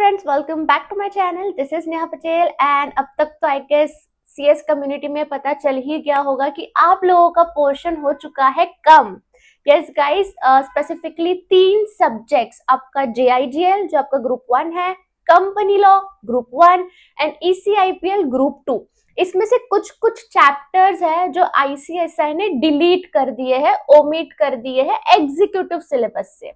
Friends, welcome back to my channel. This is Neha Patel and अब तक तो आई गेस सीएस कम्युनिटी में पता चल ही गया होगा कि आप लोगों का पोर्शन हो चुका है कम। यस गाइस, स्पेसिफिकली 3 सब्जेक्ट्स आपका जेआईजीएल जो आपका ग्रुप 1 है, company law group 1 and ECIPL group 2। इसमें से कुछ कुछ चैप्टर्स है जो आईसीएसआई ने डिलीट कर दिए हैं, ओमिट कर दिए हैं एग्जीक्यूटिव सिलेबस से।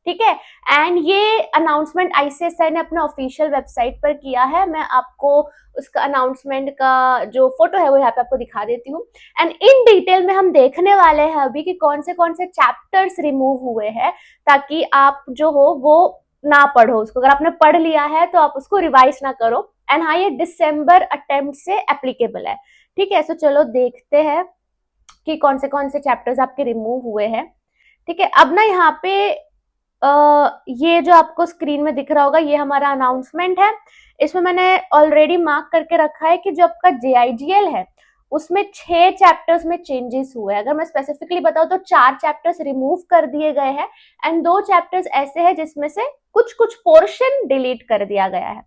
ठीक है, एंड ये अनाउंसमेंट आईसीएसआई ने अपने ऑफिशियल वेबसाइट पर किया है। मैं आपको उसका अनाउंसमेंट का जो फोटो है वो यहाँ पे आपको दिखा देती हूँ। एंड इन डिटेल में हम देखने वाले हैं अभी कि कौन से चैप्टर्स रिमूव हुए हैं, ताकि आप जो हो वो ना पढ़ो उसको। अगर आपने पढ़ लिया है तो आप उसको रिवाइज ना करो। एंड हाँ, ये दिसंबर अटेम्प्ट से एप्लीकेबल है। ठीक है, सो चलो देखते हैं कि कौन से चैप्टर्स आपके रिमूव हुए हैं। ठीक है, अब ना यहाँ पे ये जो आपको स्क्रीन में दिख रहा होगा ये हमारा अनाउंसमेंट है। इसमें मैंने ऑलरेडी मार्क करके रखा है कि जो आपका जेआईजीएल है उसमें 6 चैप्टर्स में चेंजेस हुए हैं। अगर मैं स्पेसिफिकली बताऊं तो 4 चैप्टर्स रिमूव कर दिए गए हैं एंड 2 चैप्टर्स ऐसे हैं जिसमें से कुछ कुछ पोर्शन डिलीट कर दिया गया है।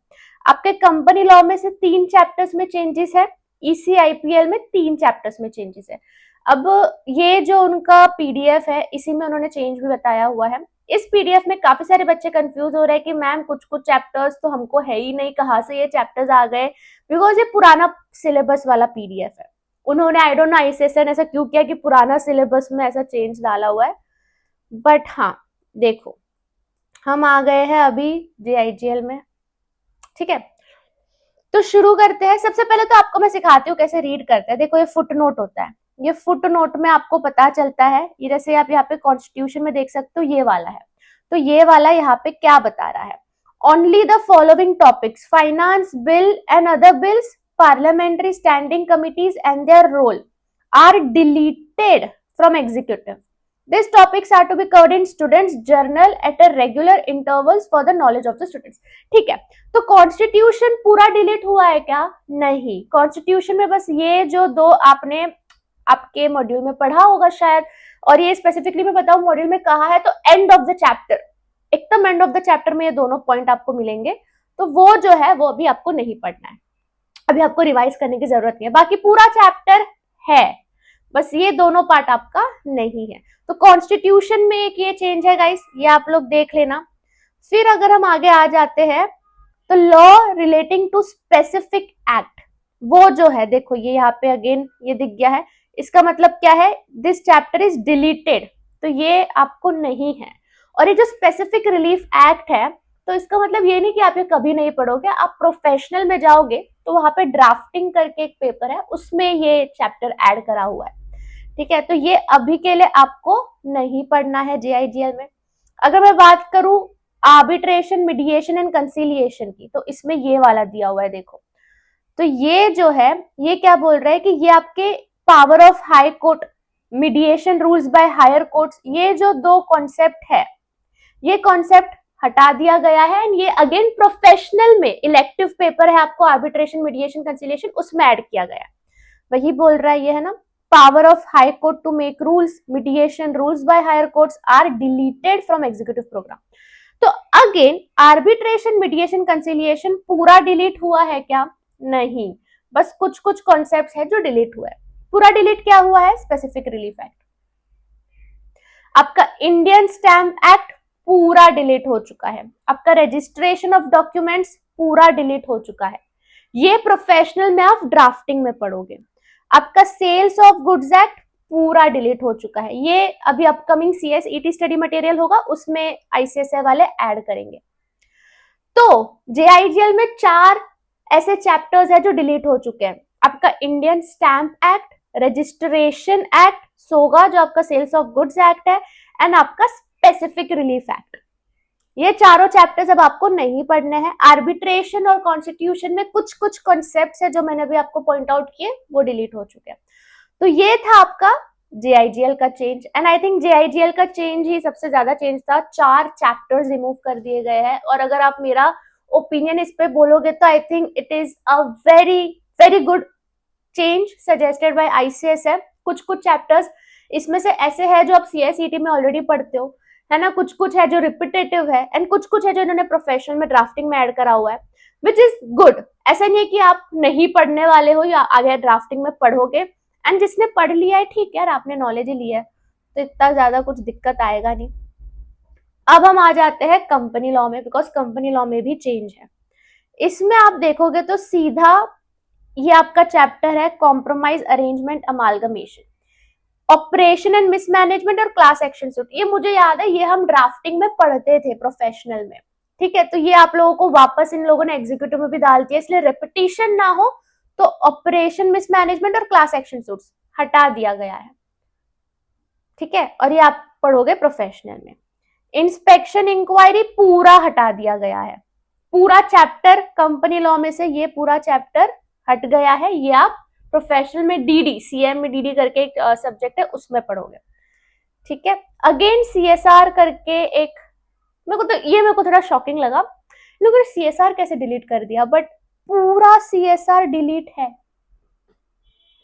आपके कंपनी लॉ में से 3 चैप्टर्स में चेंजेस है, ईसीआईपीएल में 3 चैप्टर्स में चेंजेस है। अब ये जो उनका पीडीएफ है इसी में उन्होंने चेंज भी बताया हुआ है। इस पीडीएफ में काफी सारे बच्चे कंफ्यूज हो रहे हैं कि मैम कुछ कुछ चैप्टर्स तो हमको है ही नहीं, कहाँ से ये चैप्टर्स आ गए, बिकॉज ये पुराना सिलेबस वाला पीडीएफ है। उन्होंने आई डोंट नो आईसीएसआई ने ऐसा क्यों किया कि पुराना सिलेबस में ऐसा चेंज डाला हुआ है। बट हाँ, देखो हम आ गए हैं अभी जेआईजीएल में। ठीक है, तो शुरू करते हैं। सबसे पहले तो आपको मैं सिखाती हूँ कैसे रीड करते हैं। देखो ये फुट नोट होता है, ये फुट नोट में आपको पता चलता है, ये जैसे आप यहाँ पे कॉन्स्टिट्यूशन में देख सकते हो ये वाला है, तो ये वाला यहाँ पे क्या बता रहा है, only the following topics finance bill and other bills parliamentary standing committees and their role are deleted from executive. These topics are to be covered in students journal at a regular intervals for the knowledge of the students. ठीक है, तो constitution पूरा delete हुआ है क्या? नहीं, constitution में बस ये जो 2 आपने आपके मॉड्यूल में पढ़ा होगा शायद, और ये स्पेसिफिकली मैं बताऊं मॉड्यूल में कहा है तो एंड ऑफ द चैप्टर, एकदम एंड ऑफ द चैप्टर में ये दोनों पॉइंट आपको मिलेंगे। तो वो जो है वो अभी आपको नहीं पढ़ना है, अभी आपको रिवाइज करने की जरूरत नहीं है, बाकी पूरा चैप्टर है, बस ये दोनों पार्ट आपका नहीं है। तो कॉन्स्टिट्यूशन में एक ये चेंज है गाइस, ये आप लोग देख लेना। फिर अगर हम आगे आ जाते हैं तो law relating to specific act, वो जो है देखो ये यहाँ पे अगेन ये दिख गया है, इसका मतलब क्या है, दिस चैप्टर इज डिलीटेड, तो ये आपको नहीं है। और ये जो स्पेसिफिक रिलीफ एक्ट है तो इसका मतलब ये नहीं कि आप ये कभी नहीं पढ़ोगे, आप प्रोफेशनल में जाओगे तो वहां पे ड्राफ्टिंग करके एक पेपर है उसमें ये चैप्टर ऐड करा हुआ है। ठीक है, तो ये अभी के लिए आपको नहीं पढ़ना है जेआईजीएल में। अगर मैं बात करूं आर्बिट्रेशन मीडिएशन एंड कंसिलिएशन की, तो इसमें ये वाला दिया हुआ है देखो। तो ये जो है ये क्या बोल रहा है कि ये आपके power of high court, mediation rules by higher courts, ये जो 2 कॉन्सेप्ट है ये कॉन्सेप्ट हटा दिया गया है एंड ये अगेन प्रोफेशनल में इलेक्टिव पेपर है आपको आर्बिट्रेशन मीडिएशन कंसिलिएशन उसमें ऐड किया गया है। वही बोल रहा है ये है ना, power of high court to make rules, mediation rules by higher courts are deleted from executive program. तो अगेन आर्बिट्रेशन मीडिएशन कंसिलिएशन पूरा डिलीट हुआ है क्या? नहीं, बस कुछ कुछ कॉन्सेप्ट्स है जो डिलीट हुआ है। पूरा डिलीट क्या हुआ है? Specific relief act. आपका इंडियन स्टैम्प एक्ट पूरा डिलीट हो चुका है, आपका रजिस्ट्रेशन ऑफ डॉक्यूमेंट्स पूरा डिलीट हो चुका है, ये प्रोफेशनल में आप ड्राफ्टिंग में पढ़ोगे। आपका सेल्स ऑफ गुड्स एक्ट पूरा डिलीट हो चुका है, ये अभी अपकमिंग सीएसईटी स्टडी मटेरियल होगा उसमें आईसीएसआई वाले ऐड करेंगे। तो जेआईजीएल में 4 ऐसे चैप्टर्स है जो डिलीट हो चुके हैं। आपका Indian stamp act, registration act, SOGA जो आपका सेल्स ऑफ गुड्स एक्ट है, एंड आपका स्पेसिफिक रिलीफ एक्ट, ये चारों चैप्टर्स अब आपको नहीं पढ़ने हैं। आर्बिट्रेशन और कॉन्स्टिट्यूशन में कुछ कुछ कॉन्सेप्ट्स है जो मैंने अभी आपको पॉइंट आउट किए वो डिलीट हो चुके हैं। तो ये था आपका जेआईजीएल का चेंज एंड आई थिंक जेआईजीएल का चेंज ही सबसे ज्यादा चेंज था। 4 चैप्टर्स रिमूव कर दिए गए हैं और अगर आप मेरा ओपिनियन इस पे बोलोगे तो I think it is a very very good change suggested by ICSI. कुछ कुछ चैप्टर्स इसमें से ऐसे है जो आप सीएसईटी में ऑलरेडी पढ़ते हो, है ना, कुछ कुछ है जो रिपीटेटिव है, एंड कुछ कुछ है जो इन्होंने प्रोफेशनल में ड्राफ्टिंग में ऐड करा हुआ है, विच इज गुड। ऐसा नहीं है कि आप नहीं पढ़ने वाले हो या आगे ड्राफ्टिंग में पढ़ोगे, एंड जिसने पढ़ लिया है ठीक है यार, आपने नॉलेज ही लिया है तो इतना ज्यादा कुछ दिक्कत आएगा नहीं। अब हम आ जाते हैं कंपनी लॉ में, बिकॉज कंपनी लॉ में भी चेंज है। इसमें आप देखोगे तो सीधा ये आपका चैप्टर है compromise arrangement amalgamation, operation and mismanagement और क्लास एक्शन सूट। ये मुझे याद है, ये हम ड्राफ्टिंग में पढ़ते थे प्रोफेशनल में, ठीक है। तो ये आप लोगों को वापस इन लोगों ने एग्जीक्यूटिव में भी डाल दिया, इसलिए रेपिटेशन ना हो तो ऑपरेशन मिसमैनेजमेंट और क्लास एक्शन सूट्स हटा दिया गया है, ठीक है। और ये आप पढ़ोगे प्रोफेशनल में। इंस्पेक्शन इंक्वायरी पूरा हटा दिया गया है, पूरा चैप्टर कंपनी लॉ में से ये पूरा चैप्टर हट गया है। ये आप प्रोफेशनल में डीडी, सीएम में डीडी करके एक सब्जेक्ट है उसमें पढ़ोगे, ठीक है। अगेन सीएसआर करके एक, मेरे को थोड़ा शॉकिंग लगा, लोगों ने सीएसआर कैसे डिलीट कर दिया, बट पूरा सीएसआर डिलीट है,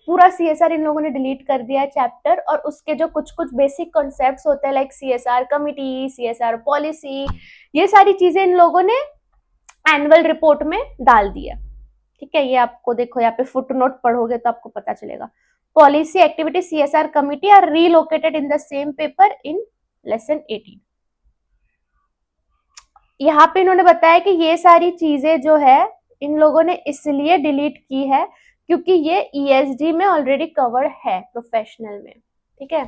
पूरा सीएसआर इन लोगों ने डिलीट कर दिया है चैप्टर। और उसके जो कुछ कुछ बेसिक कॉन्सेप्ट्स होते हैं like CSR committee, CSR policy, ये सारी चीजें इन लोगों ने एनुअल रिपोर्ट में डाल दी है, ठीक है। ये आपको देखो यहाँ पे फुट नोट पढ़ोगे तो आपको पता चलेगा। Policy activity CSR committee are relocated in the same paper in lesson 18। यहाँ पे इन्होंने बताया कि ये सारी चीजें जो है इन लोगों ने इसलिए डिलीट की है क्योंकि ये ईएसडी में ऑलरेडी कवर है प्रोफेशनल में, ठीक है।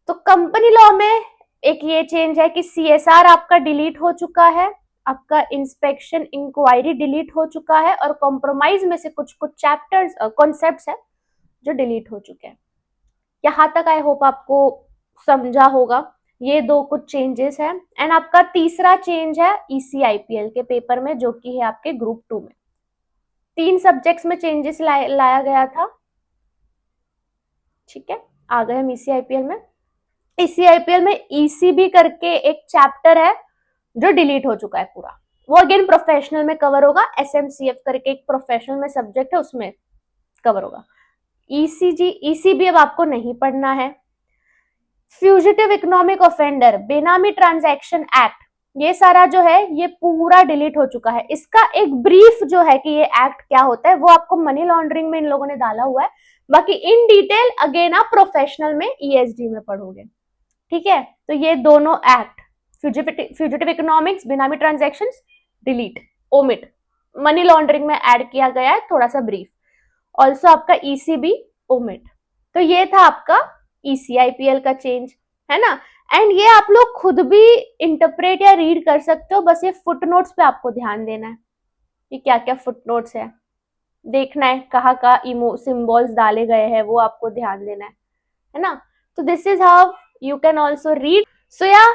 तो कंपनी लॉ में एक ये चेंज है कि सीएसआर आपका डिलीट हो चुका है, आपका इंस्पेक्शन इंक्वायरी डिलीट हो चुका है, और कॉम्प्रोमाइज में से कुछ कुछ चैप्टर्स कॉन्सेप्ट्स है जो डिलीट हो चुके हैं। यहां तक आई होप आपको समझा होगा। ये दो कुछ चेंजेस है। एंड आपका तीसरा चेंज है ईसीआईपीएल के पेपर में, जो कि है आपके ग्रुप 2 में। 3 सब्जेक्ट्स में चेंजेस लाया गया था, ठीक है। आ गए हम ईसीआईपीएल में। ईसीआईपीएल में ईसीबी करके एक चैप्टर है जो डिलीट हो चुका है पूरा, वो अगेन प्रोफेशनल में कवर होगा। एसएमसीएफ करके एक प्रोफेशनल में सब्जेक्ट है, उसमें कवर होगा। ईसीबी अब आपको नहीं पढ़ना है। फ्यूजिटिव इकोनॉमिक ऑफेंडर, बेनामी ट्रांजैक्शन एक्ट, ये सारा जो है ये पूरा डिलीट हो चुका है। इसका एक ब्रीफ जो है कि ये एक्ट क्या होता है वो आपको मनी लॉन्ड्रिंग में इन लोगों ने डाला हुआ है, बाकी इन डिटेल अगेन आप प्रोफेशनल में ईएसडी में पढ़ोगे, ठीक है। तो ये दोनों एक्ट, फ्यूजिटिव इकोनॉमिक्स, बेनामी transaction delete, omit, money laundering में ऐड किया गया है थोड़ा सा ब्रीफ, ऑल्सो आपका ईसीबी ओमिट। तो ये था आपका ईसीआईपीएल का चेंज, है ना। एंड ये आप लोग खुद भी इंटरप्रेट या रीड कर सकते हो, बस ये फुटनोट्स पे आपको ध्यान देना है कि क्या क्या फुटनोट्स है, देखना है कहाँ का सिंबल्स डाले गए हैं, वो आपको ध्यान देना है ना। तो this is how you can also read. So yeah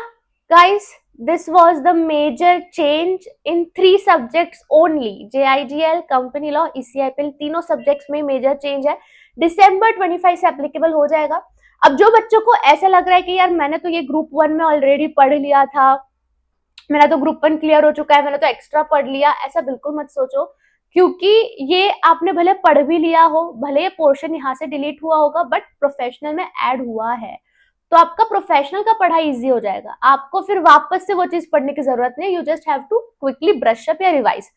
guys, this was the major change in 3 subjects only, JIGL, company law, ECIPL, तीनों सब्जेक्ट्स में मेजर चेंज है। दिसंबर 25 से एप्लीकेबल हो जाएगा। अब जो बच्चों को ऐसा लग रहा है कि यार मैंने तो ये ग्रुप 1 में ऑलरेडी पढ़ लिया था, मेरा तो ग्रुप 1 क्लियर हो चुका है, मैंने तो एक्स्ट्रा पढ़ लिया, ऐसा बिल्कुल मत सोचो, क्योंकि ये आपने भले पढ़ भी लिया हो, भले ये पोर्शन यहाँ से डिलीट हुआ होगा, बट प्रोफेशनल में ऐड हुआ है, तो आपका प्रोफेशनल का पढ़ाई इजी हो जाएगा। आपको फिर वापस से वो चीज पढ़ने की जरूरत नहीं, you just have to quickly brush up या रिवाइज,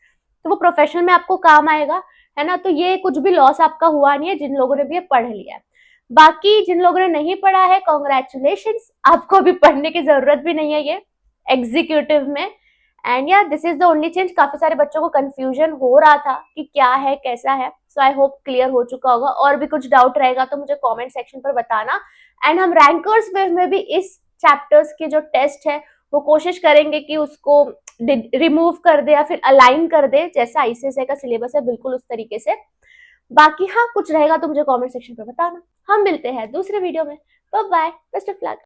तो वो प्रोफेशनल में आपको काम आएगा, है ना। तो ये कुछ भी लॉस आपका हुआ नहीं है जिन लोगों ने भी ये पढ़ लिया है। बाकी जिन लोगों ने नहीं पढ़ा है, कॉन्ग्रेचुलेशंस, आपको अभी पढ़ने की जरूरत भी नहीं है ये एग्जीक्यूटिव में। एंड या this is the only change. काफी सारे बच्चों को कंफ्यूजन हो रहा था कि क्या है कैसा है, सो आई होप क्लियर हो चुका होगा। और भी कुछ डाउट रहेगा तो मुझे कमेंट सेक्शन पर बताना। एंड हम रैंकर्स वेव में भी इस चैप्टर्स के जो टेस्ट है वो कोशिश करेंगे कि उसको रिमूव कर दे या फिर अलाइन कर दे, जैसा आईसीएसआई का सिलेबस है बिल्कुल उस तरीके से। बाकी हाँ कुछ रहेगा तो मुझे कमेंट सेक्शन पर बताना। हम मिलते हैं दूसरे वीडियो में। Bye bye, best of luck.